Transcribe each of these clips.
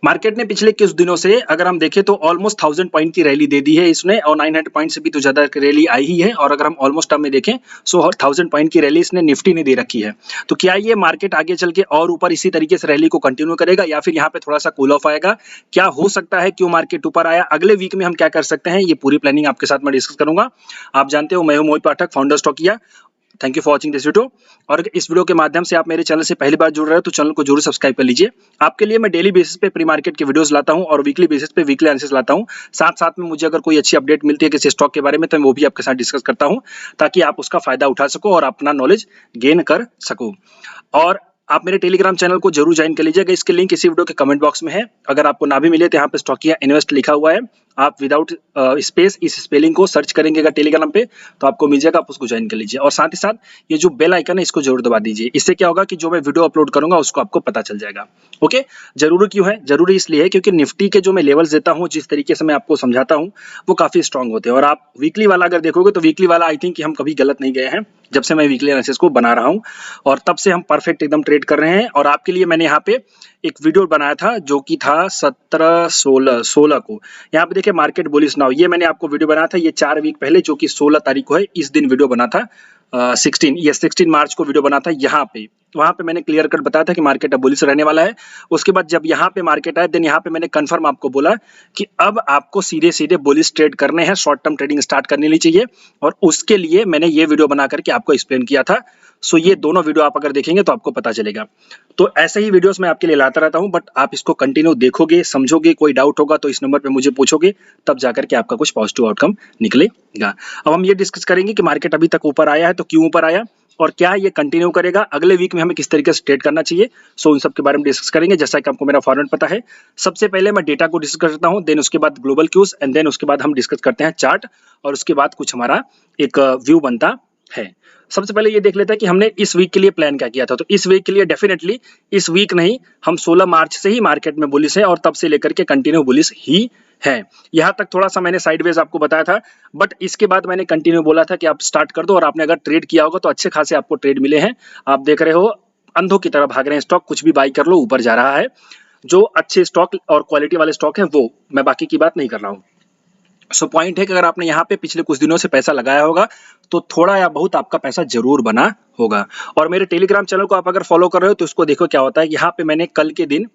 Market ने पिछले कुछ दिनों से अगर हम देखें तो ऑलमोस्ट 1000 पॉइंट की रैली दे दी है इसने और 900 पॉइंट से भी तो ज़्यादा रैली आई ही है। और अगर हम ऑलमोस्ट टर्म में देखें सो 1000 पॉइंट की रैली इसने निफ्टी ने दे रखी है। तो क्या ये मार्केट आगे चल के और ऊपर इसी तरीके से रैली को कंटिन्यू करेगा या फिर यहाँ पे थोड़ा सा कूल ऑफ आएगा? क्या हो सकता है, क्यों मार्केट ऊपर आया, अगले वीक में हम क्या कर सकते हैं, ये पूरी प्लानिंग आपके साथ मैं डिस्कस करूंगा। आप जानते हो मैं हूं Mohit Pathak, founder Stockia. Thank you for watching this video. और अगर इस वीडियो के माध्यम से आप मेरे चैनल से पहली बार जुड़ रहे हो तो चैनल को जरूर सब्सक्राइब कर लीजिए। आपके लिए मैं डेली बेसिस पे प्री मार्केट के वीडियोस लाता हूं और वीकली बेसिस पे वीकली एनालिसिस लाता हूं। साथ साथ में मुझे अगर कोई अच्छी अपडेट मिलती है किसी स्टॉक के बारे में तो मैं वो भी आपके साथ डिस्कस करता हूं ताकि आप उसका फायदा उठा सको और अपना नॉलेज गेन कर सको। और आप मेरे टेलीग्राम चैनल को जरूर ज्वाइन कर लीजिएगा, इसके लिंक इसी वीडियो के कमेंट बॉक्स में है। अगर आपको ना भी मिले तो यहाँ पे स्टॉकिया इन्वेस्ट लिखा हुआ है, आप विदाउट स्पेस इस स्पेलिंग को सर्च करेंगे अगर टेलीग्राम पे तो आपको मिल जाएगा, आप उसको ज्वाइन कर लीजिए। और साथ ही साथ ये जो बेल आइकन है इसको जरूर दबा दीजिए, इससे क्या होगा कि जो मैं वीडियो अपलोड करूंगा उसको आपको पता चल जाएगा। ओके, जरूरी क्यों है? जरूरी इसलिए है क्योंकि निफ्टी के जो मैं लेवल्स देता हूँ, जिस तरीके से मैं आपको समझाता हूँ वो काफी स्ट्रांग होते हैं। और आप वीकली वाला अगर देखोगे तो वीकली वाला आई थिंक कि हम कभी गलत नहीं गए हैं जब से मैं वीकली एनालिसिस को बना रहा हूँ और तब से हम परफेक्ट एकदम ट्रेड कर रहे हैं। और आपके लिए मैंने यहाँ पे एक वीडियो बनाया था जो कि था 17-16 को। यहाँ पे देखिए मार्केट बुलिश नाउ, ये मैंने आपको वीडियो बनाया था ये 4 वीक पहले जो कि 16 तारीख को है, इस दिन वीडियो बना था। 16 मार्च को वीडियो बना था यहाँ पे। वहां पे मैंने क्लियर कट बताया था कि मार्केट अब बुलिश रहने वाला है। उसके बाद जब यहाँ पे मार्केट आया देन यहाँ पे मैंने कंफर्म आपको बोला कि अब आपको सीधे सीधे बुलिश ट्रेड करने हैं, शॉर्ट टर्म ट्रेडिंग स्टार्ट करनी नहीं चाहिए। और उसके लिए मैंने ये वीडियो बना करके आपको एक्सप्लेन किया था। सो ये दोनों वीडियो आप अगर देखेंगे तो आपको पता चलेगा। तो ऐसे ही वीडियोस मैं आपके लिए लाता रहता हूं, बट आप इसको कंटिन्यू देखोगे, समझोगे, कोई डाउट होगा तो इस नंबर पे मुझे पूछोगे, तब जाकर के आपका कुछ पॉजिटिव आउटकम निकलेगा। अब हम ये डिस्कस करेंगे कि मार्केट अभी तक ऊपर आया है तो क्यों ऊपर आया और क्या ये कंटिन्यू करेगा, अगले वीक में हमें किस तरीके से ट्रेड करना चाहिए। सो उन सब के बारे में डिस्कस करेंगे, जैसा कि आपको मेरा फॉर्मेट पता है। सबसे पहले मैं डेटा को डिस्कस करता हूं, देन उसके बाद ग्लोबल क्यूज एंड देन उसके बाद हम डिस्कस करते हैं चार्ट और उसके बाद कुछ हमारा एक व्यू बनता है। सबसे पहले ये देख लेते हैं कि हमने इस वीक के लिए प्लान क्या किया था। तो इस वीक के लिए डेफिनेटली इस वीक नहीं, हम 16 मार्च से ही मार्केट में बुलिश है और तब से लेकर के कंटिन्यू बुलिश ही है। यहां तक थोड़ा सा मैंने साइडवेज आपको बताया था, बट इसके बाद मैंने कंटिन्यू बोला था कि आप स्टार्ट कर दो और आपने अगर ट्रेड किया होगा तो अच्छे खासे आपको ट्रेड मिले हैं। आप देख रहे हो अंधों की तरह भाग रहे हैं स्टॉक, कुछ भी बाई कर लो ऊपर जा रहा है। जो अच्छे स्टॉक और क्वालिटी वाले स्टॉक हैं वो, मैं बाकी की बात नहीं कर रहा हूँ। सो पॉइंट है कि अगर आपने यहाँ पे पिछले कुछ दिनों से पैसा लगाया होगा तो थोड़ा या बहुत आपका पैसा जरूर बना होगा। और मेरे टेलीग्राम चैनल को आप अगर फॉलो कर रहे हो तो उसको देखो क्या होता है। यहाँ पे मैंने कल के दिन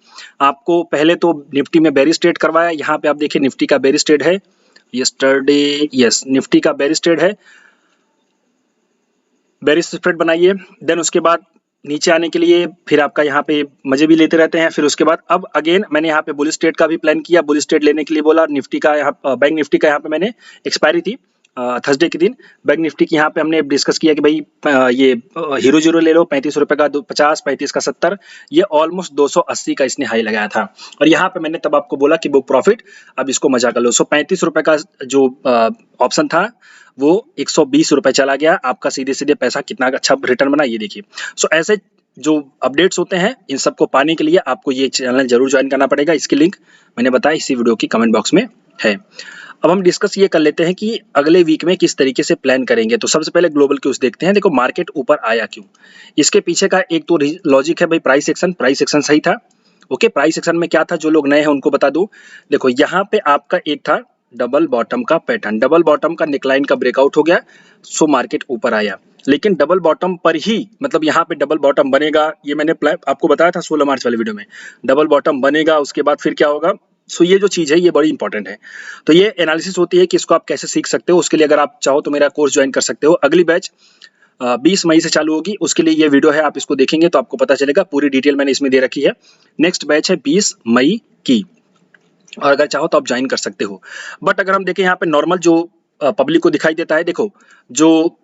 आपको पहले तो निफ्टी में बेरिश ट्रेड करवाया। यहाँ पे आप देखिए निफ्टी का बेरिश ट्रेड है यस्टरडे, यस निफ्टी का बेरिश ट्रेड है, बेरिश स्प्रेड बनाइए। देन उसके बाद नीचे आने के लिए फिर आपका यहाँ पे मजे भी लेते रहते हैं। फिर उसके बाद अब अगेन मैंने यहाँ पे बुलिश ट्रेड का भी प्लान किया, बुलिश ट्रेड लेने के लिए बोला। निफ्टी का यहाँ बैंक निफ्टी का यहाँ पे मैंने एक्सपायरी थी थर्सडे के दिन। बैंक निफ्टी की यहाँ पे हमने डिस्कस किया कि भाई ये हीरो जीरो ले लो, 35 रुपए का 50, 35 का 70, ये ऑलमोस्ट 280 का इसने हाई लगाया था। और यहाँ पे मैंने तब आपको बोला कि बुक प्रॉफिट अब इसको मजा कर लो। सो 35 रुपए का जो ऑप्शन था वो 120 रुपए चला गया। आपका सीधे सीधे पैसा कितना अच्छा रिटर्न बना ये देखिए। सो ऐसे जो अपडेट्स होते हैं इन सबको पाने के लिए आपको ये चैनल जरूर ज्वाइन करना पड़ेगा। इसकी लिंक मैंने बताया इसी वीडियो की कमेंट बॉक्स में है। अब हम डिस्कस ये कर लेते हैं कि अगले वीक में किस तरीके से प्लान करेंगे। तो सबसे पहले ग्लोबल क्यूज देखते हैं। देखो मार्केट ऊपर आया क्यों, इसके पीछे का एक तो लॉजिक है भाई, प्राइस एक्शन सही था। ओके, प्राइस एक्शन में क्या था, जो लोग नए हैं उनको बता दूं। देखो यहाँ पे आपका एक था डबल बॉटम का पैटर्न, डबल बॉटम का नेकलाइन का ब्रेकआउट हो गया, सो मार्केट ऊपर आया। लेकिन डबल बॉटम पर ही, मतलब यहाँ पे डबल बॉटम बनेगा, ये मैंने आपको बताया था 16 मार्च वाले वीडियो में, डबल बॉटम बनेगा उसके बाद फिर क्या होगा। सो ये जो चीज है ये बड़ी इंपॉर्टेंट है। तो ये एनालिसिस होती है कि इसको आप कैसे सीख सकते हो। उसके लिए अगर आप चाहो तो मेरा कोर्स ज्वाइन कर सकते हो। अगली बैच 20 मई से चालू होगी, उसके लिए ये वीडियो है, आप इसको देखेंगे तो आपको पता चलेगा। पूरी डिटेल मैंने इसमें दे रखी है। नेक्स्ट बैच है 20 मई की, और अगर चाहो तो आप ज्वाइन कर सकते हो। बट अगर हम देखें यहाँ पे नॉर्मल जो पब्लिक को दिखाई देता है, देखो जो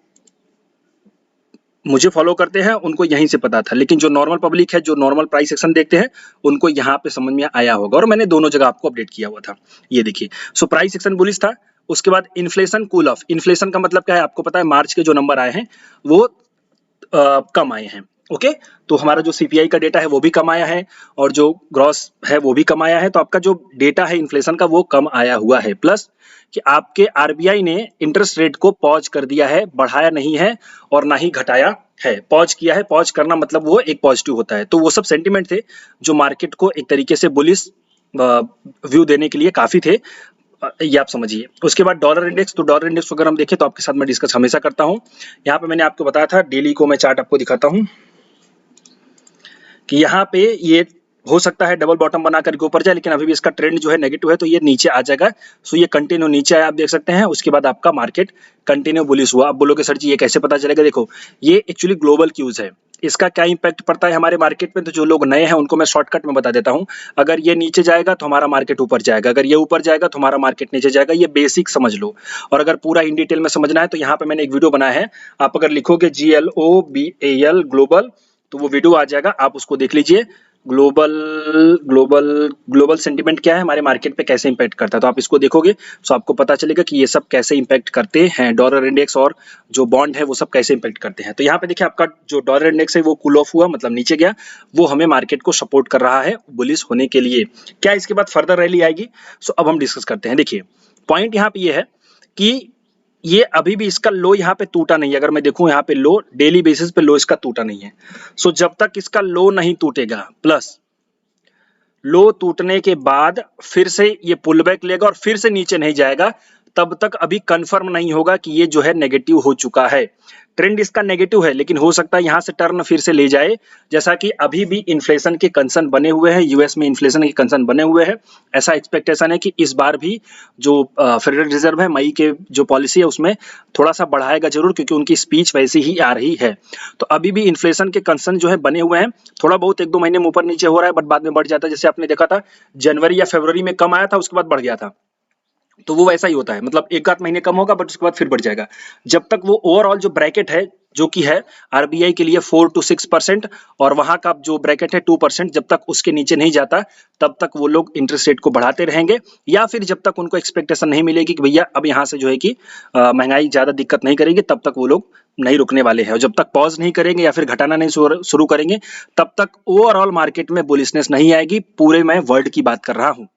मुझे फॉलो करते हैं उनको यहीं से पता था, लेकिन जो नॉर्मल पब्लिक है, जो नॉर्मल प्राइस एक्शन देखते हैं, उनको यहाँ पे समझ में आया होगा। और मैंने दोनों जगह आपको अपडेट किया हुआ था, ये देखिए। सो प्राइस एक्शन बुलिश था। उसके बाद इन्फ्लेशन कूल ऑफ, इन्फ्लेशन का मतलब क्या है आपको पता है, मार्च के जो नंबर आए हैं वो कम आए हैं। ओके, तो हमारा जो सीपीआई का डेटा है वो भी कम आया है और जो ग्रॉस है वो भी कम आया है। तो आपका जो डेटा है इन्फ्लेशन का वो कम आया हुआ है। प्लस कि आपके आरबीआई ने इंटरेस्ट रेट को पॉज कर दिया है, बढ़ाया नहीं है और ना ही घटाया है, पॉज किया है। पॉज करना मतलब वो एक पॉजिटिव होता है। तो वो सब सेंटिमेंट थे जो मार्केट को एक तरीके से बुलिश व्यू देने के लिए काफ़ी थे, ये आप समझिए। उसके बाद डॉलर इंडेक्स, तो डॉलर इंडेक्स को अगर हम देखें तो आपके साथ मैं डिस्कस हमेशा करता हूँ। यहाँ पे मैंने आपको बताया था, डेली को मैं चार्ट आपको दिखाता हूँ कि यहाँ पे ये हो सकता है डबल बॉटम बना करके ऊपर जाए, लेकिन अभी भी इसका ट्रेंड जो है नेगेटिव है, तो ये नीचे आ जाएगा। सो ये कंटिन्यू नीचे आया, आप देख सकते हैं। उसके बाद आपका मार्केट कंटिन्यू बुलिश हुआ। आप बोलोगे सर जी ये कैसे पता चलेगा? देखो, ये एक्चुअली ग्लोबल क्यूज है, इसका क्या इंपैक्ट पड़ता है हमारे मार्केट में, तो जो लोग नए हैं उनको मैं शॉर्टकट में बता देता हूँ। अगर ये नीचे जाएगा तो हमारा मार्केट ऊपर जाएगा, अगर ये ऊपर जाएगा तो हमारा मार्केट नीचे जाएगा, ये बेसिक समझ लो। और अगर पूरा इन डिटेल में समझना है तो यहाँ पे मैंने एक वीडियो बनाया है, आप अगर लिखोगे GLOBAL ग्लोबल, तो वो वीडियो आ जाएगा, आप उसको देख लीजिए। ग्लोबल ग्लोबल ग्लोबल सेंटीमेंट क्या है, हमारे मार्केट पे कैसे इंपैक्ट करता है, तो आप इसको देखोगे तो आपको पता चलेगा कि ये सब कैसे इंपैक्ट करते हैं, डॉलर इंडेक्स और जो बॉन्ड है वो सब कैसे इंपैक्ट करते हैं। तो यहाँ पे देखिए आपका जो डॉलर इंडेक्स है वो कूल ऑफ हुआ, मतलब नीचे गया, वो हमें मार्केट को सपोर्ट कर रहा है बुलिश होने के लिए। क्या इसके बाद फर्दर रैली आएगी? सो अब हम डिस्कस करते हैं। देखिए पॉइंट यहाँ पे ये है कि ये अभी भी इसका लो यहाँ पे टूटा नहीं है। अगर मैं देखूं यहाँ पे लो, डेली बेसिस पे लो इसका टूटा नहीं है। सो जब तक इसका लो नहीं टूटेगा, प्लस लो टूटने के बाद फिर से ये पुल बैक लेगा और फिर से नीचे नहीं जाएगा, तब तक अभी कंफर्म नहीं होगा कि ये जो है नेगेटिव हो चुका है। ट्रेंड इसका नेगेटिव है, लेकिन हो सकता है यहां से टर्न फिर से ले जाए। जैसा कि अभी भी इन्फ्लेशन के कंसर्न बने हुए हैं, यूएस में इन्फ्लेशन के कंसर्न बने हुए हैं। ऐसा एक्सपेक्टेशन है कि इस बार भी जो फेडरल रिजर्व है, मई के जो पॉलिसी है उसमें थोड़ा सा बढ़ाएगा जरूर, क्योंकि उनकी स्पीच वैसी ही आ रही है। तो अभी भी इन्फ्लेशन के कंसर्न जो है बने हुए हैं। थोड़ा बहुत 1-2 महीने में ऊपर नीचे हो रहा है, बट बाद में बढ़ जाता है। जैसे आपने देखा था जनवरी या फरवरी में कम आया था, उसके बाद बढ़ गया था। तो वो वैसा ही होता है, मतलब 1 आध महीने कम होगा बट उसके बाद फिर बढ़ जाएगा। जब तक वो ओवरऑल जो ब्रैकेट है, जो कि है आरबीआई के लिए 4 to 6% और वहां का जो ब्रैकेट है 2%, जब तक उसके नीचे नहीं जाता तब तक वो लोग इंटरेस्ट रेट को बढ़ाते रहेंगे, या फिर जब तक उनको एक्सपेक्टेशन नहीं मिलेगी कि भैया अब यहाँ से जो है कि महंगाई ज्यादा दिक्कत नहीं करेगी, तब तक वो लोग नहीं रुकने वाले हैं। और जब तक पॉज नहीं करेंगे या फिर घटाना नहीं शुरू करेंगे, तब तक ओवरऑल मार्केट में बुलिशनेस नहीं आएगी। पूरे मैं वर्ल्ड की बात कर रहा हूँ।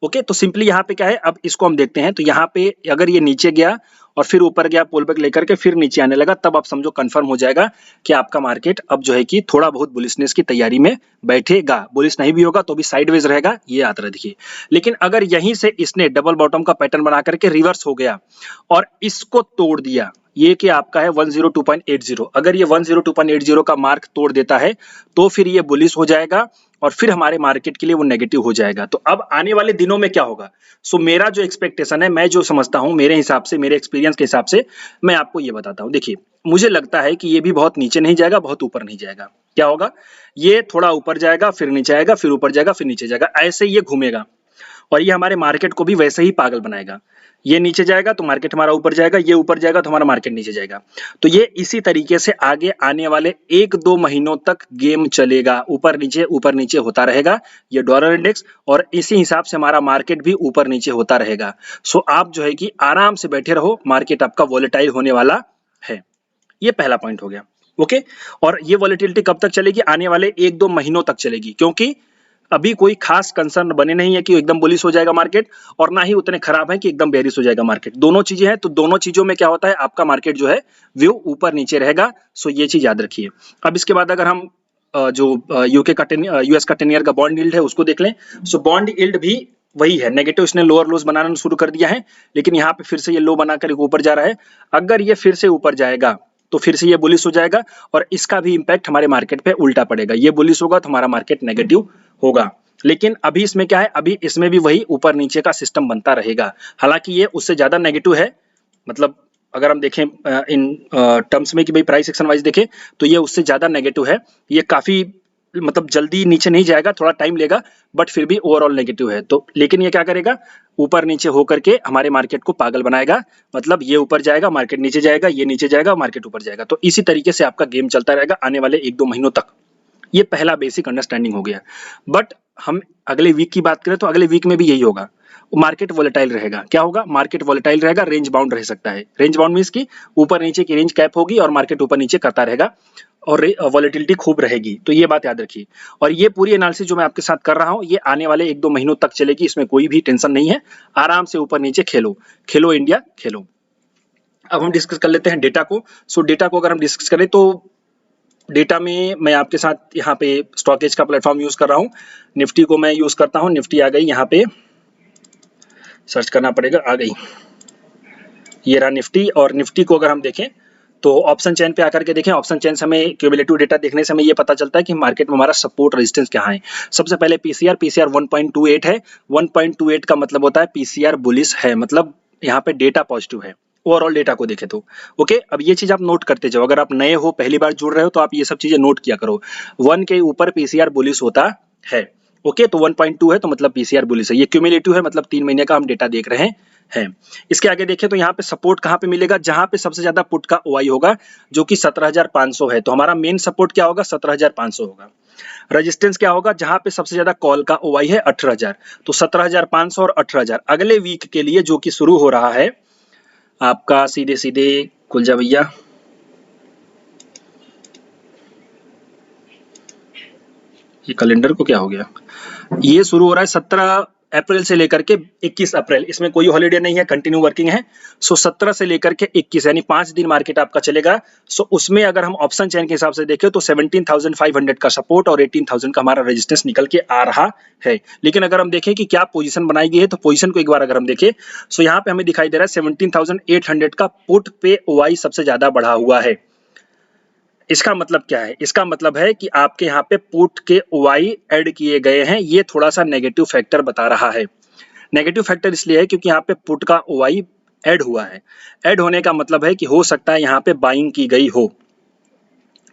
ओके, तो सिंपली यहाँ पे क्या है, अब इसको हम देखते हैं। तो यहाँ पे अगर ये नीचे गया और फिर ऊपर गया पुल बैक लेकर के फिर नीचे आने लगा, तब आप समझो कंफर्म हो जाएगा कि आपका मार्केट अब जो है कि थोड़ा बहुत बुलिशनेस की तैयारी में बैठेगा। बुलिश नहीं भी होगा तो भी साइडवेज रहेगा, ये याद रखिए। लेकिन अगर यहीं से इसने डबल बॉटम का पैटर्न बना करके रिवर्स हो गया और इसको तोड़ दिया, ये कि आपका है 102.80, अगर ये 102.80 का मार्क तोड़ देता है तो फिर ये बुलिश हो जाएगा और फिर हमारे मार्केट के लिए वो नेगेटिव हो जाएगा। तो अब आने वाले दिनों में क्या होगा? सो मेरा जो एक्सपेक्टेशन है, मैं जो समझता हूं, मेरे हिसाब से, मेरे एक्सपीरियंस के हिसाब से मैं आपको ये बताता हूं। देखिए मुझे लगता है कि ये भी बहुत नीचे नहीं जाएगा, बहुत ऊपर नहीं जाएगा। क्या होगा? ये थोड़ा ऊपर जाएगा, फिर नीचे आएगा, फिर ऊपर जाएगा, फिर नीचे जाएगा, ऐसे ये घूमेगा और ये हमारे मार्केट को भी वैसे ही पागल बनाएगा। ये नीचे जाएगा तो मार्केट हमारा ऊपर जाएगा, ये ऊपर जाएगा तो हमारा मार्केट नीचे जाएगा। तो ये इसी तरीके से आगे आने वाले 1-2 महीनों तक गेम चलेगा, ऊपर नीचे होता रहेगा ये डॉलर इंडेक्स, और इसी हिसाब से हमारा मार्केट भी ऊपर नीचे होता रहेगा। सो आप जो है कि आराम से बैठे रहो, मार्केट आपका वॉलेटाइल होने वाला है। ये पहला पॉइंट हो गया। ओके, और ये वॉलेटिलिटी कब तक चलेगी? आने वाले 1-2 महीनों तक चलेगी, क्योंकि अभी कोई खास कंसर्न बने नहीं है कि एकदम बुलिश हो जाएगा मार्केट, और ना ही उतने खराब है कि एकदम बेरिश हो जाएगा मार्केट। दोनों चीजें हैं, तो दोनों चीजों में क्या होता है, आपका मार्केट जो है व्यू ऊपर नीचे रहेगा। सो ये चीज याद रखिए। अब इसके बाद अगर हम जो यूके का यूएस का 10 ईयर का बॉन्ड यील्ड है उसको देख लें। सो बॉन्ड यील्ड भी वही है, नेगेटिव। इसने लोअर लोज बनाना शुरू कर दिया है, लेकिन यहाँ पे फिर से ये लो बनाकर ऊपर जा रहा है। अगर ये फिर से ऊपर जाएगा तो फिर से ये बुलिश हो जाएगा और इसका भी इंपैक्ट हमारे मार्केट पे उल्टा पड़ेगा। ये बुलिश होगा तो हमारा मार्केट नेगेटिव होगा। लेकिन अभी इसमें क्या है, अभी इसमें भी वही ऊपर नीचे का सिस्टम बनता रहेगा। हालांकि ये उससे ज्यादा नेगेटिव है, मतलब अगर हम देखें इन टर्म्स में कि भाई प्राइस एक्शन वाइज देखें, तो ये उससे ज्यादा नेगेटिव है। ये काफी मतलब जल्दी नीचे नहीं जाएगा, थोड़ा टाइम लेगा, बट फिर भी ओवरऑल नेगेटिव है। तो लेकिन ये क्या करेगा, ऊपर नीचे होकर के हमारे मार्केट को पागल बनाएगा। मतलब ये ऊपर जाएगा, मार्केट नीचे जाएगा, ये नीचे जाएगा, मार्केट ऊपर जाएगा। तो इसी तरीके से आपका गेम चलता रहेगा आने वाले 1-2 महीनों तक। ये पहला बेसिक अंडरस्टैंडिंग हो गया। बट हम अगले वीक की बात करें तो अगले वीक में भी यही होगा, मार्केट वोलेटाइल रहेगा। क्या होगा? मार्केट वोलेटाइल रहेगा, रेंज बाउंड रह सकता है। रेंज बाउंड मींस की ऊपर नीचे की रेंज कैप होगी और मार्केट ऊपर नीचे करता रहेगा और वॉलेटिलिटी खूब रहेगी। तो ये बात याद रखिए। और ये पूरी एनालिसिस जो मैं आपके साथ कर रहा हूँ, ये आने वाले 1-2 महीनों तक चलेगी, इसमें कोई भी टेंशन नहीं है। आराम से ऊपर नीचे खेलो, खेलो इंडिया खेलो। अब हम डिस्कस कर लेते हैं डेटा को। सो डेटा को अगर हम डिस्कस करें तो डेटा में मैं आपके साथ यहाँ पे स्टॉकेज का प्लेटफॉर्म यूज कर रहा हूँ। निफ्टी को मैं यूज करता हूँ। निफ्टी आ गई, यहाँ पे सर्च करना पड़ेगा, आ गई, ये रहा निफ्टी। और निफ्टी को अगर हम देखें तो ऑप्शन चेन पे आकर के देखें, ऑप्शन चेन से हमें क्यूमुलेटिव डेटा देखने से हमें ये पता चलता है कि मार्केट में हमारा सपोर्ट रेजिस्टेंस कहाँ है। सबसे पहले पीसीआर 1.28 है। 1.28 का मतलब होता है पीसीआर बुलिश है, मतलब यहाँ पे डेटा पॉजिटिव है। ओवरऑल डेटा को देखें तो ओके। अब ये चीज आप नोट करते जाओ, अगर आप नए हो, पहली बार जुड़ रहे हो, तो आप ये सब चीजें नोट किया करो। 1 के ऊपर पीसीआर बुलिश होता है, ओके। तो 1.2 है तो मतलब पीसीआर बुलिश है। ये क्यूमुलेटिव है, मतलब 3 महीने का हम डेटा देख रहे हैं। इसके आगे देखें तो यहाँ पे सपोर्ट कहाँ पे मिलेगा, जहां पे सबसे ज्यादा पुट का ओआई होगा, जो कि 17,500 है। तो हमारा मेन सपोर्ट क्या होगा, 17,500 होगा। रेजिस्टेंस क्या होगा, जहां पे सबसे ज्यादा कॉल का ओआई है 18,000। तो 17,500 और 18,000 अगले वीक के लिए, जो कि शुरू हो रहा है आपका, सीधे सीधे खुल जा भैया, ये कैलेंडर को क्या हो गया, ये शुरू हो रहा है 17 अप्रैल से लेकर के 21 अप्रैल। इसमें कोई हॉलीडे नहीं है, कंटिन्यू वर्किंग है। सो 17 से लेकर के 21 यानी 5 दिन मार्केट आपका चलेगा। सो उसमें अगर हम ऑप्शन चेन के हिसाब से देखें तो 17,500 का सपोर्ट और 18,000 का हमारा रेजिस्टेंस निकल के आ रहा है। लेकिन अगर हम देखें कि क्या पोजीशन बनाई गई है, तो पोजीशन को एक बार अगर हम देखें, सो यहाँ पे हमें दिखाई दे रहा है 17,800 का पुट पे ओआई सबसे ज्यादा बढ़ा हुआ है। इसका मतलब क्या है, इसका मतलब है कि आपके यहाँ पे पुट के ओआई ऐड किए गए हैं। ये थोड़ा सा नेगेटिव फैक्टर बता रहा है। नेगेटिव फैक्टर इसलिए है क्योंकि यहाँ पे पुट का ओआई ऐड हुआ है। ऐड होने का मतलब है कि हो सकता है यहाँ पे बाइंग की गई हो,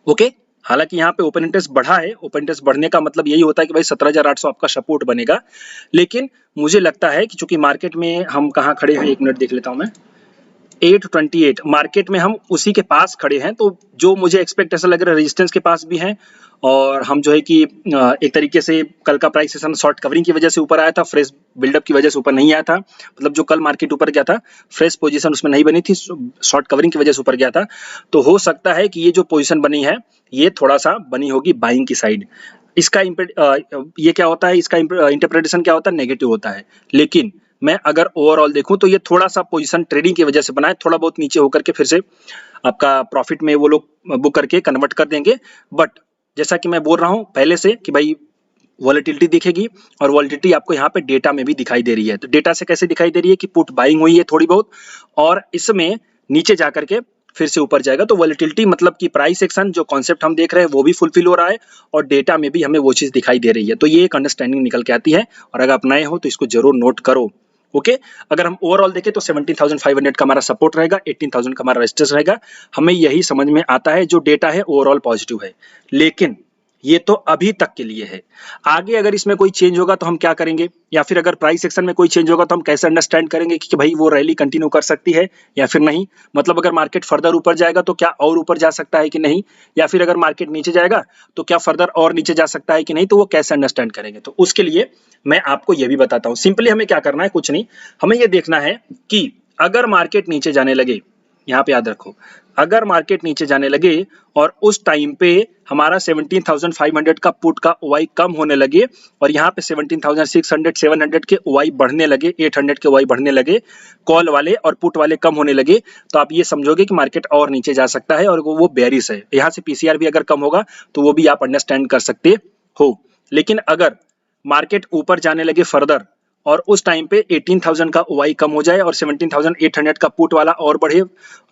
ओके। हालांकि यहाँ पे ओपन इंटरेस्ट बढ़ा है। ओपन इंटरेस्ट बढ़ने का मतलब यही होता है कि भाई 17,800 आपका सपोर्ट बनेगा। लेकिन मुझे लगता है कि चूंकि मार्केट में हम कहाँ खड़े हैं, 1 मिनट देख लेता हूं मैं, 828 मार्केट में हम उसी के पास खड़े हैं। तो जो मुझे एक्सपेक्ट ऐसा लग रहा है, रेजिस्टेंस के पास भी हैं। और हम जो है कि एक तरीके से कल का प्राइस सेशन शॉर्ट कवरिंग की वजह से ऊपर आया था, फ्रेश बिल्डअप की वजह से ऊपर नहीं आया था। मतलब जो कल मार्केट ऊपर गया था, फ्रेश पोजीशन उसमें नहीं बनी थी, शॉर्ट कवरिंग की वजह से ऊपर गया था। तो हो सकता है कि ये जो पोजीशन बनी है, ये थोड़ा सा बनी होगी बाइंग की साइड। इसका ये क्या होता है, इसका इंटरप्रिटेशन क्या होता है, नेगेटिव होता है। लेकिन मैं अगर ओवरऑल देखूं तो ये थोड़ा सा पोजीशन ट्रेडिंग की वजह से बना है। थोड़ा बहुत नीचे होकर के फिर से आपका प्रॉफिट में वो लोग बुक करके कन्वर्ट कर देंगे। बट जैसा कि मैं बोल रहा हूं पहले से कि भाई वॉलेटिलिटी दिखेगी, और वॉलेटिलिटी आपको यहाँ पे डेटा में भी दिखाई दे रही है। तो डेटा से कैसे दिखाई दे रही है कि पुट बाइंग हुई है थोड़ी बहुत, और इसमें नीचे जाकर के फिर से ऊपर जाएगा। तो वॉलेटिलिटी मतलब कि प्राइस एक्शन जो कॉन्सेप्ट हम देख रहे हैं वो भी फुलफिल हो रहा है, और डेटा में भी हमें वो चीज दिखाई दे रही है। तो ये एक अंडरस्टैंडिंग निकल के आती है। और अगर आप नए हो तो इसको जरूर नोट करो, ओके। अगर हम ओवरऑल देखें तो 17,500 का हमारा सपोर्ट रहेगा, 18,000 का हमारा रेजिस्टेंस रहेगा। हमें यही समझ में आता है, जो डेटा है ओवरऑल पॉजिटिव है। लेकिन ये तो अभी तक के लिए है। आगे अगर इसमें कोई चेंज होगा तो हम क्या करेंगे, या फिर अगर प्राइस सेक्शन में कोई चेंज होगा तो हम कैसे अंडरस्टैंड करेंगे कि भाई वो रैली कंटिन्यू कर सकती है या फिर नहीं। मतलब अगर मार्केट फर्दर ऊपर जाएगा तो क्या और ऊपर जा सकता है कि नहीं, या फिर अगर मार्केट नीचे जाएगा तो क्या फर्दर और नीचे जा सकता है कि नहीं। तो वो कैसे अंडरस्टैंड करेंगे, तो उसके लिए मैं आपको ये भी बताता हूँ। सिंपली हमें क्या करना है, कुछ नहीं, हमें ये देखना है कि अगर मार्केट नीचे जाने लगे, यहाँ पे याद रखो, अगर मार्केट नीचे जाने लगे और उस टाइम पे हमारा 17,500 का पुट का ओआई कम होने लगे, और यहाँ पे 17,600 700 के ओआई बढ़ने लगे, 800 के ओआई बढ़ने लगे, कॉल वाले और पुट वाले कम होने लगे, तो आप ये समझोगे कि मार्केट और नीचे जा सकता है और वो बेरिश है। यहाँ से पीसीआर भी अगर कम होगा तो वो भी आप अंडरस्टैंड कर सकते हो। लेकिन अगर मार्केट ऊपर जाने लगे फर्दर, और उस टाइम पे 18,000 का ओआई कम हो जाए और 17,800 का पुट वाला और बढ़े,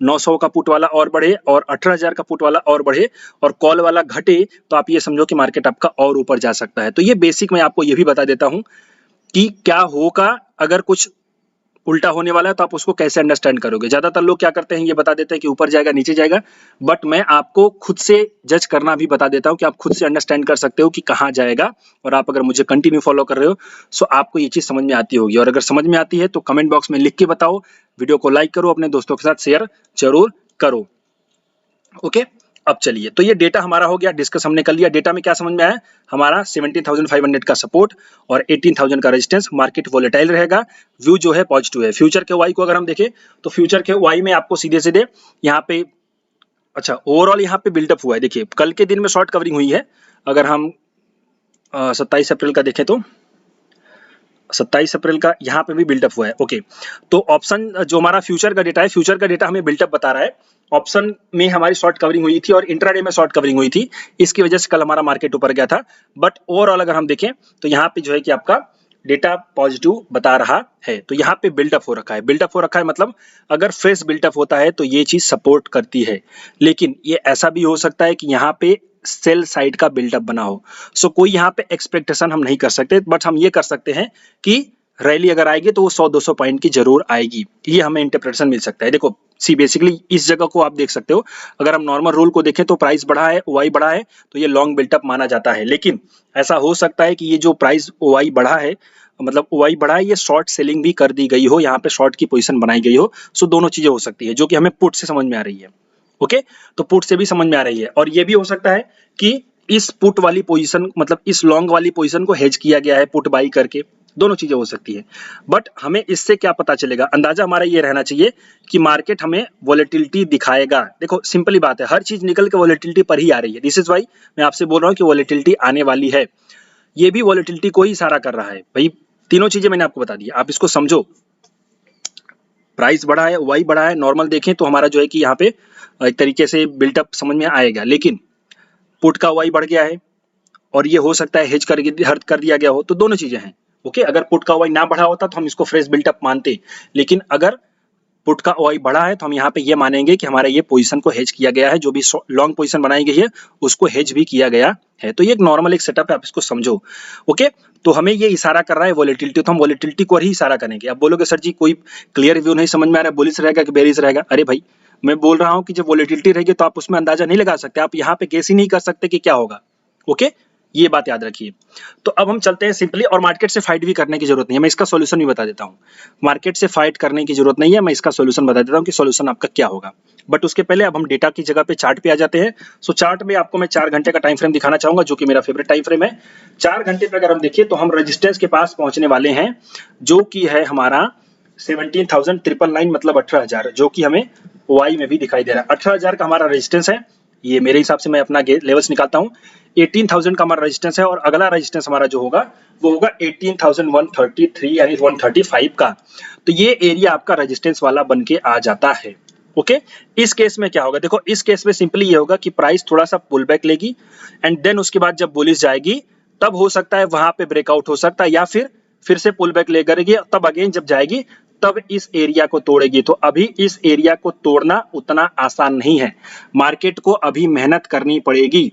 900 का पुट वाला और बढ़े, और 18,000 का पुट वाला और बढ़े, और कॉल वाला घटे, तो आप ये समझो कि मार्केट आपका और ऊपर जा सकता है। तो ये बेसिक मैं आपको ये भी बता देता हूं कि क्या होगा अगर कुछ उल्टा होने वाला है, तो आप उसको कैसे अंडरस्टैंड करोगे। ज्यादातर लोग क्या करते हैं, ये बता देते हैं कि ऊपर जाएगा नीचे जाएगा, बट मैं आपको खुद से जज करना भी बता देता हूं कि आप खुद से अंडरस्टैंड कर सकते हो कि कहां जाएगा। और आप अगर मुझे कंटिन्यू फॉलो कर रहे हो सो आपको ये चीज समझ में आती होगी। और अगर समझ में आती है तो कमेंट बॉक्स में लिख के बताओ, वीडियो को लाइक करो, अपने दोस्तों के साथ शेयर जरूर करो, ओके। अब चलिए, तो ये डेटा हमारा हो गया, डिस्कस हमने कर लिया। डेटा में क्या समझ में आया, हमारा 17,500 का सपोर्ट और 18,000 का रेजिस्टेंस, मार्केट वोलेटाइल रहेगा, व्यू जो है पॉजिटिव है। फ्यूचर के वाई को अगर हम देखें तो फ्यूचर के वाई में आपको सीधे सीधे यहाँ पे, अच्छा ओवरऑल यहाँ पे बिल्डअप हुआ है। देखिए कल के दिन में शॉर्ट कवरिंग हुई है। अगर हम 27 अप्रैल का देखें तो 27 अप्रैल का यहाँ पे भी बिल्डअप हुआ है। ओके, तो ऑप्शन जो हमारा फ्यूचर का डेटा है, फ्यूचर का डेटा हमें बिल्डअप बता रहा है। ऑप्शन में हमारी शॉर्ट कवरिंग हुई थी और इंट्राडे में शॉर्ट कवरिंग हुई थी, इसकी वजह से कल हमारा मार्केट ऊपर गया था। बट ओवरऑल अगर हम देखें तो यहाँ पे जो है कि आपका डेटा पॉजिटिव बता रहा है। तो यहाँ पे बिल्डअप हो रखा है, बिल्डअप हो रखा है मतलब अगर फ्रेश बिल्डअप होता है तो ये चीज सपोर्ट करती है। लेकिन ये ऐसा भी हो सकता है कि यहाँ पे सेल साइड का बिल्डअप बना हो। सो कोई यहाँ पे एक्सपेक्टेशन हम नहीं कर सकते, बट हम ये कर सकते हैं कि रैली अगर आएगी तो वो 100-200 पॉइंट की जरूर आएगी, ये हमें इंटरप्रिटेशन मिल सकता है। देखो सी बेसिकली इस जगह को आप देख सकते हो, अगर हम नॉर्मल रूल को देखें तो प्राइस बढ़ा है, ओआई बढ़ा है, तो ये लॉन्ग बिल्टअप माना जाता है। लेकिन ऐसा हो सकता है कि ये जो प्राइस ओआई बढ़ा है, मतलब ओआई बढ़ा है, ये शॉर्ट सेलिंग भी कर दी गई हो, यहाँ पे शॉर्ट की पोजीशन बनाई गई हो। सो दोनों चीजें हो सकती है जो कि हमें पुट से समझ में आ रही है। ओके, तो पुट से भी समझ में आ रही है, और ये भी हो सकता है कि इस पुट वाली पोजीशन, मतलब इस लॉन्ग वाली पोजीशन को हेज किया गया है पुट बाई करके, दोनों चीजें हो सकती है। बट हमें इससे क्या पता चलेगा, अंदाजा हमारा ये रहना चाहिए कि मार्केट हमें वॉलेटिलिटी दिखाएगा। देखो सिंपली बात है, हर चीज निकल के वॉलेटिलिटी पर ही आ रही है। दिस इज वाई मैं आपसे बोल रहा हूँ कि वॉलेटिलिटी आने वाली है, ये भी वॉलेटिलिटी को ही इशारा कर रहा है। भाई तीनों चीजें मैंने आपको बता दी, आप इसको समझो। प्राइस बढ़ा है, वाई बढ़ा है, नॉर्मल देखें तो हमारा जो है कि यहाँ पे एक तरीके से बिल्टअप समझ में आएगा। लेकिन पुट का वाई बढ़ गया है और ये हो सकता है हेज कर दिया गया हो, तो दोनों चीजें हैं। ओके, अगर पुट का वाई ना बढ़ा होता तो हम इसको फ्रेश बिल्टअप मानते, लेकिन अगर पुट का ओआई बढ़ा है तो हम यहाँ पे ये मानेंगे कि हमारा ये पोजीशन को हेज किया गया है, जो भी लॉन्ग पोजीशन बनाई गई है उसको हेज भी किया गया है। तो ये एक नॉर्मल एक सेटअप है, आप इसको समझो। ओके, तो हमें ये इशारा कर रहा है वॉलेटिलिटी, तो हम वॉलेटिलिटी को ही इशारा करेंगे। अब बोलोगे सर जी कोई क्लियर व्यू नहीं समझ में आ रहा है, बुलिश रहेगा कि बेरिश रहेगा। अरे भाई मैं बोल रहा हूँ कि जब वॉलेटिलिटी रहेगी तो आप उसमें अंदाजा नहीं लगा सकते, आप यहाँ पे गेस ही नहीं कर सकते कि क्या होगा। ओके, ये बात याद रखिए। तो अब हम चलते हैं सिंपली, और मार्केट से फाइट भी करने की जरूरत नहीं है, मैं इसका सॉल्यूशन भी बता देता हूँ। मार्केट से फाइट करने की जरूरत नहीं है, मैं इसका सॉल्यूशन बता देता हूँ कि सॉल्यूशन आपका क्या होगा। बट उसके पहले अब हम डेटा की जगह पे चार्ट पे आ जाते हैं। सो चार्ट में आपको मैं 4 घंटे का टाइम फ्रेम दिखाना चाहूंगा, जो कि मेरा फेवरेट टाइम फ्रेम है। 4 घंटे पे अगर हम देखिए तो हम रेजिस्टेंस के पास पहुंचने वाले हैं, जो कि है हमारा 17,999, मतलब 18,000, जो कि हमें ओआई में भी दिखाई दे रहा है। 18,000 का हमारा रेजिस्टेंस है, ये मेरे हिसाब से मैं अपना लेवल्स निकालता हूँ। 18,000 का हमारा रेजिस्टेंस है, और अगला रेजिस्टेंस हमारा जो होगा वो होगा 18,133 यानी 135 का। तो ये एरिया आपका रेजिस्टेंस वाला बन के आ जाता है। ओके, इस केस में क्या होगा, देखो इस केस में सिंपली ये होगा कि प्राइस थोड़ा सा पुल बैक लेगी, एंड देन उसके बाद जब बुलिश जाएगी तब हो सकता है वहां पे ब्रेकआउट हो सकता है, या फिर से पुल बैक ले करेगी, तब अगेन जब जाएगी तब इस एरिया को तोड़ेगी। तो अभी इस एरिया को तोड़ना उतना आसान नहीं है, मार्केट को अभी मेहनत करनी पड़ेगी,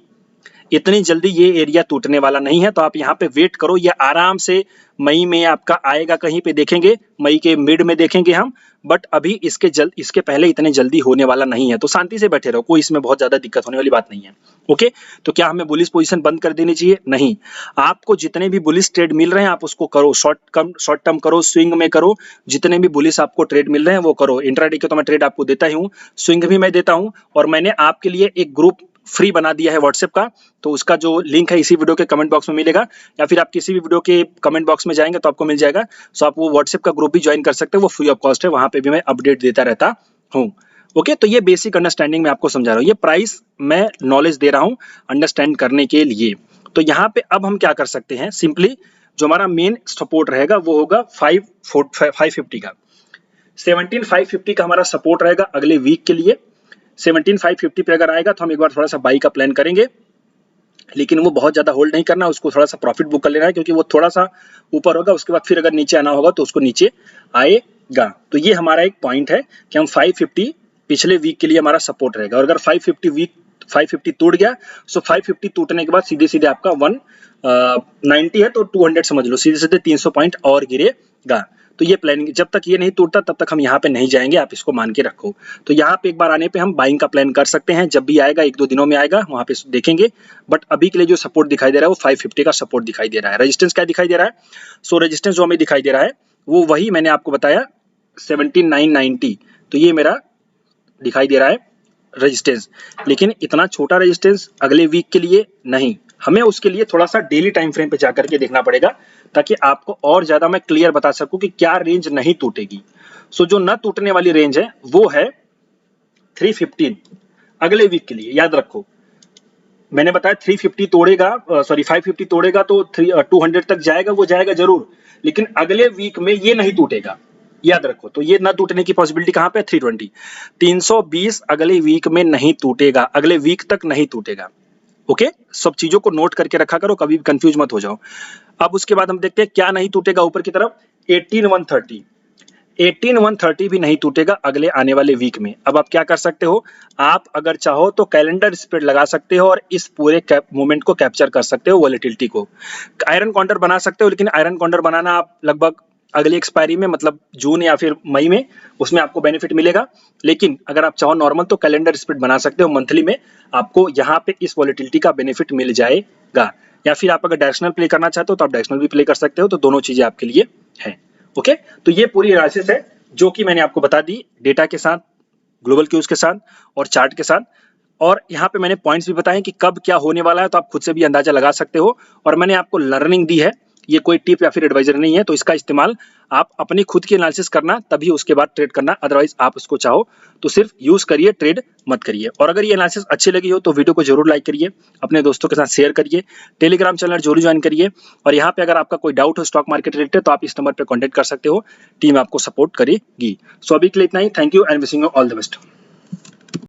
इतनी जल्दी ये एरिया टूटने वाला नहीं है। तो आप यहाँ पे वेट करो, ये आराम से मई में आपका आएगा, कहीं पे देखेंगे मई के मिड में देखेंगे हम, बट अभी इसके पहले इतने जल्दी होने वाला नहीं है। तो शांति से बैठे रहो, कोई इसमें बहुत ज्यादा दिक्कत होने वाली बात नहीं है। ओके, तो क्या हमें बुलिश पोजीशन बंद कर देनी चाहिए? नहीं, आपको जितने भी बुलिश ट्रेड मिल रहे हैं आप उसको करो, शॉर्ट टर्म करो, स्विंग में करो, जितने भी बुलिश आपको ट्रेड मिल रहे हैं वो करो। इंट्राडे के तो मैं ट्रेड आपको देता ही हूँ, स्विंग भी मैं देता हूँ, और मैंने आपके लिए एक ग्रुप फ्री बना दिया है व्हाट्सएप का, तो उसका जो लिंक है इसी वीडियो के कमेंट बॉक्स में मिलेगा, या फिर आप किसी भी वीडियो के कमेंट बॉक्स में जाएंगे तो आपको मिल जाएगा। सो आप वो व्हाट्सएप का ग्रुप भी ज्वाइन कर सकते हैं, वो फ्री ऑफ कॉस्ट है, वहां पे भी मैं अपडेट देता रहता हूँ। ओके, तो ये बेसिक अंडरस्टैंडिंग मैं आपको समझा रहा हूँ, ये प्राइस मैं नॉलेज दे रहा हूँ अंडरस्टैंड करने के लिए। तो यहाँ पे अब हम क्या कर सकते हैं, सिंपली जो हमारा मेन सपोर्ट रहेगा वो होगा 550 का, 17,550 का हमारा सपोर्ट रहेगा अगले वीक के लिए। 17,550 पे अगर आएगा तो हम एक बार थोड़ा सा बाई का प्लान करेंगे, लेकिन वो बहुत ज्यादा होल्ड नहीं करना, उसको थोड़ा सा प्रॉफिट बुक कर लेना है, क्योंकि वो थोड़ा सा ऊपर होगा, उसके बाद फिर अगर नीचे आना होगा तो उसको नीचे आएगा। तो ये हमारा एक पॉइंट है कि हम 550 पिछले वीक के लिए हमारा सपोर्ट रहेगा, और अगर 550 टूट गया, सो 550 टूटने के बाद सीधे सीधे आपका 190 है तो 200 समझ लो, सीधे सीधे 300 पॉइंट और गिरेगा। तो ये प्लानिंग, जब तक ये नहीं टूटता तब तक हम यहाँ पे नहीं जाएंगे, आप इसको मान के रखो। तो यहाँ पे एक बार आने पे हम बाइंग का प्लान कर सकते हैं, जब भी आएगा 1-2 दिनों में आएगा वहां पे देखेंगे। बट अभी के लिए जो सपोर्ट दिखाई दे रहा है वो 550 का सपोर्ट दिखाई दे रहा है। रेजिस्टेंस क्या दिखाई दे रहा है? सो रेजिस्टेंस जो हमें दिखाई दे रहा है वो वही मैंने आपको बताया 17,990, तो ये मेरा दिखाई दे रहा है रेजिस्टेंस। लेकिन इतना छोटा रेजिस्टेंस अगले वीक के लिए नहीं, हमें उसके लिए थोड़ा सा डेली टाइम फ्रेम पे जाकर के देखना पड़ेगा, ताकि आपको और ज्यादा मैं क्लियर बता सकूं कि क्या रेंज नहीं टूटेगी। सो जो न टूटने वाली रेंज है वो है 315 अगले वीक के लिए, याद रखो। मैंने बताया 350 तोड़ेगा, सॉरी 550 तोड़ेगा तो 200 तक जाएगा, वो जाएगा जरूर, लेकिन अगले वीक में ये नहीं टूटेगा, याद रखो। तो ये ना टूटने की पॉसिबिलिटी कहां पे? 320, 320 अगले वीक में नहीं टूटेगा, अगले वीक तक नहीं टूटेगा। ओके, सब चीजों को नोट करके रखा करो, कभी भी कंफ्यूज मत हो जाओ। अब उसके बाद हम देखते हैं क्या नहीं टूटेगा ऊपर की तरफ। 18130, 18130 भी नहीं टूटेगा अगले आने वाले वीक में। अब आप क्या कर सकते हो, आप अगर चाहो तो कैलेंडर स्प्रेड लगा सकते हो और इस पूरे मूवमेंट को कैप्चर कर सकते हो, वॉलेटिलिटी को। आयरन काउंटर बना सकते हो, लेकिन आयरन काउंटर बनाना आप लगभग अगली एक्सपायरी में, मतलब जून या फिर मई में, उसमें आपको बेनिफिट मिलेगा। लेकिन अगर आप चाहो नॉर्मल तो कैलेंडर स्प्रेड बना सकते हो, मंथली में आपको यहाँ पे इस वॉलेटिलिटी का बेनिफिट मिल जाएगा। या फिर आप अगर डायरेक्शनल प्ले करना चाहते हो तो आप डायरेक्शनल भी प्ले कर सकते हो, तो दोनों चीजें आपके लिए है। ओके, तो ये पूरी एनालिसिस है जो कि मैंने आपको बता दी, डेटा के साथ, ग्लोबल क्यूज के साथ और चार्ट के साथ। और यहाँ पे मैंने पॉइंट्स भी बताए कि कब क्या होने वाला है, तो आप खुद से भी अंदाजा लगा सकते हो। और मैंने आपको लर्निंग दी है, ये कोई टिप या फिर एडवाइजर नहीं है, तो इसका इस्तेमाल आप अपनी खुद की एनालिसिस करना, तभी उसके बाद ट्रेड करना। अदरवाइज आप उसको चाहो तो सिर्फ यूज करिए, ट्रेड मत करिए। और अगर ये एनालिसिस अच्छी लगी हो तो वीडियो को जरूर लाइक करिए, अपने दोस्तों के साथ शेयर करिए, टेलीग्राम चैनल जरूर ज्वाइन करिए। और यहाँ पे अगर आपका कोई डाउट हो स्टॉक मार्केट रिलेटेड तो आप इस नंबर पर कॉन्टेक्ट कर सकते हो, टीम आपको सपोर्ट करेगी। सो अभी के लिए इतना ही, thank you and wishing you all the best.